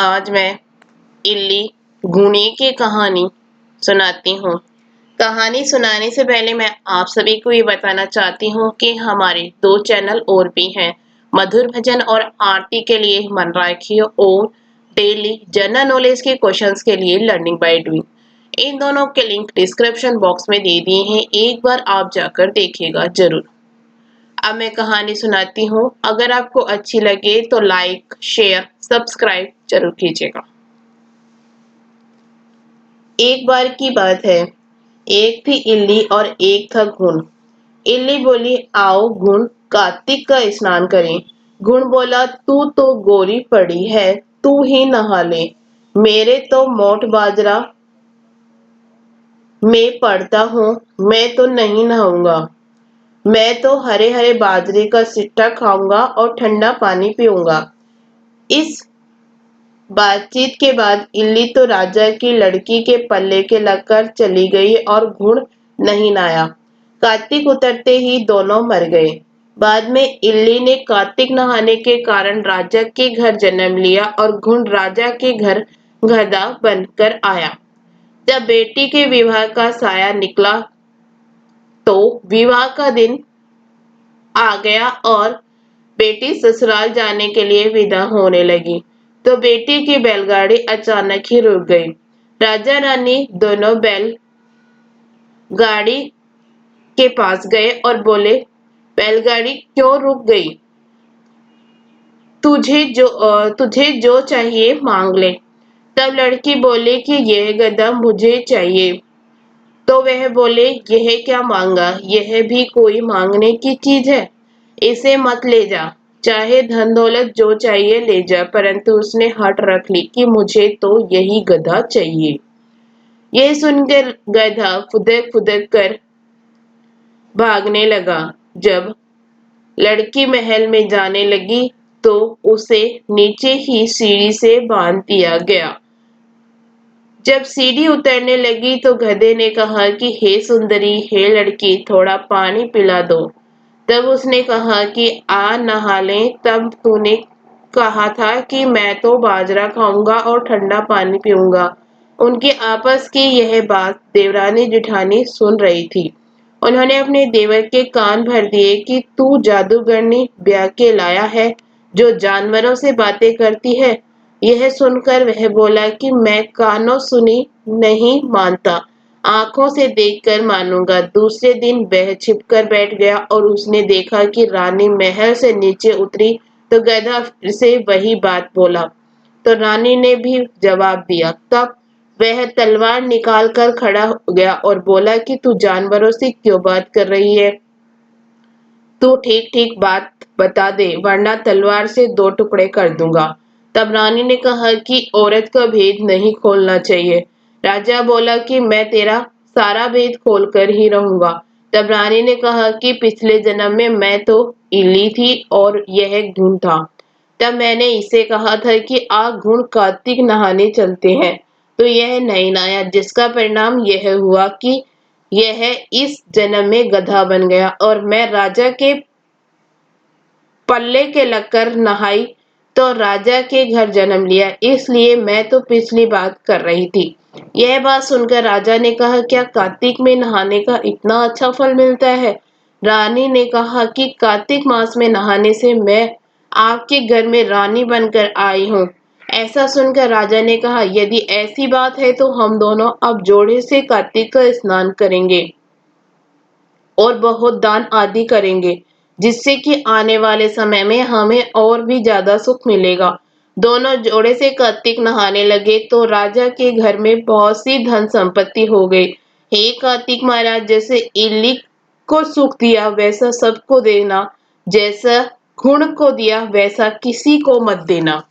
आज मैं इल्ली घुनी की कहानी सुनाती हूँ। कहानी सुनाने से पहले मैं आप सभी को ये बताना चाहती हूँ कि हमारे 2 चैनल और भी हैं, मधुर भजन और आरती के लिए मन राखिए और डेली जनरल नॉलेज के क्वेश्चंस के लिए लर्निंग बाय डूइंग। इन दोनों के लिंक डिस्क्रिप्शन बॉक्स में दे दिए हैं, एक बार आप जाकर देखिएगा जरूर। अब मैं कहानी सुनाती हूँ। अगर आपको अच्छी लगे तो लाइक, शेयर, सब्सक्राइब जरूर कीजिएगा। एक बार की बात है, एक थी इल्ली और एक था घुन। इल्ली बोली, आओ घुन, कार्तिक का स्नान करें। घुन बोला, तू तो गोरी पड़ी है, तू ही नहा ले। मेरे तो मोट बाजरा में पड़ता हूँ, मैं तो नहीं नहाऊंगा। मैं तो हरे हरे बाजरे का सिट्टा खाऊंगा और ठंडा पानी पीऊंगा। इस बातचीत के बाद इल्ली तो राजा की लड़की के पल्ले के लगकर चली गई और घुन नहीं नहाया। कार्तिक उतरते ही दोनों मर गए। बाद में इल्ली ने कार्तिक नहाने के कारण राजा के घर जन्म लिया और घुन राजा के घर गधा बनकर आया। जब बेटी के विवाह का साया निकला तो विवाह का दिन आ गया और बेटी ससुराल जाने के लिए विदा होने लगी तो बेटी की बैलगाड़ी अचानक ही रुक गई। राजा रानी दोनों बैल गाड़ी के पास गए और बोले, बैलगाड़ी क्यों रुक गई? तुझे जो चाहिए मांग ले। तब लड़की बोली कि यह गधा मुझे चाहिए। तो वह बोले, यह क्या मांगा? यह भी कोई मांगने की चीज है? इसे मत ले जा, चाहे धन दौलत जो चाहिए ले जा। परंतु उसने हट रख ली कि मुझे तो यही गधा चाहिए। यह सुनकर गधा फुदक फुदक कर भागने लगा। जब लड़की महल में जाने लगी तो उसे नीचे ही सीढ़ी से बांध दिया गया। जब सीढ़ी उतरने लगी तो गधे ने कहा कि हे सुंदरी, हे लड़की, थोड़ा पानी पिला दो। तब उसने कहा कि आ नहा लें। तब तूने कहा था कि मैं तो बाजरा खाऊंगा और ठंडा पानी पीऊंगा। उनकी आपस की यह बात देवरानी जिठानी सुन रही थी। उन्होंने अपने देवर के कान भर दिए कि तू जादूगरनी ब्याह के लाया है जो जानवरों से बातें करती है। यह सुनकर वह बोला कि मैं कानों सुनी नहीं मानता, आंखों से देखकर मानूंगा। दूसरे दिन वह छिपकर बैठ गया और उसने देखा कि रानी महल से नीचे उतरी तो गधा फिर से वही बात बोला। तो रानी ने भी जवाब दिया। तब वह तलवार निकाल कर खड़ा हो गया और बोला कि तू जानवरों से क्यों बात कर रही है? तू ठीक ठीक बात बता दे, वरना तलवार से 2 टुकड़े कर दूंगा। तब रानी ने कहा कि औरत का भेद नहीं खोलना चाहिए। राजा बोला कि मैं तेरा सारा भेद खोल कर ही रहूंगा। तब रानी ने कहा कि पिछले जन्म में मैं तो इल्ली थी और यह घुन था। तब मैंने इसे कहा था कि आ घुन, कार्तिक नहाने चलते हैं। तो यह नहीं नहाया, जिसका परिणाम यह हुआ कि यह इस जन्म में गधा बन गया और मैं राजा के पल्ले के लगकर नहाई तो राजा के घर जन्म लिया। इसलिए मैं तो पिछली बात कर रही थी। यह बात सुनकर राजा ने कहा, क्या कार्तिक में नहाने का इतना अच्छा फल मिलता है? रानी ने कहा कि कार्तिक मास में नहाने से मैं आपके घर में रानी बनकर आई हूँ। ऐसा सुनकर राजा ने कहा, यदि ऐसी बात है तो हम दोनों अब जोड़े से कार्तिक का स्नान करेंगे और बहुत दान आदि करेंगे, जिससे कि आने वाले समय में हमें और भी ज्यादा सुख मिलेगा। दोनों जोड़े से कार्तिक नहाने लगे तो राजा के घर में बहुत सी धन संपत्ति हो गई। हे कार्तिक महाराज, जैसे इल्ली को सुख दिया वैसा सबको देना, जैसा घुण को दिया वैसा किसी को मत देना।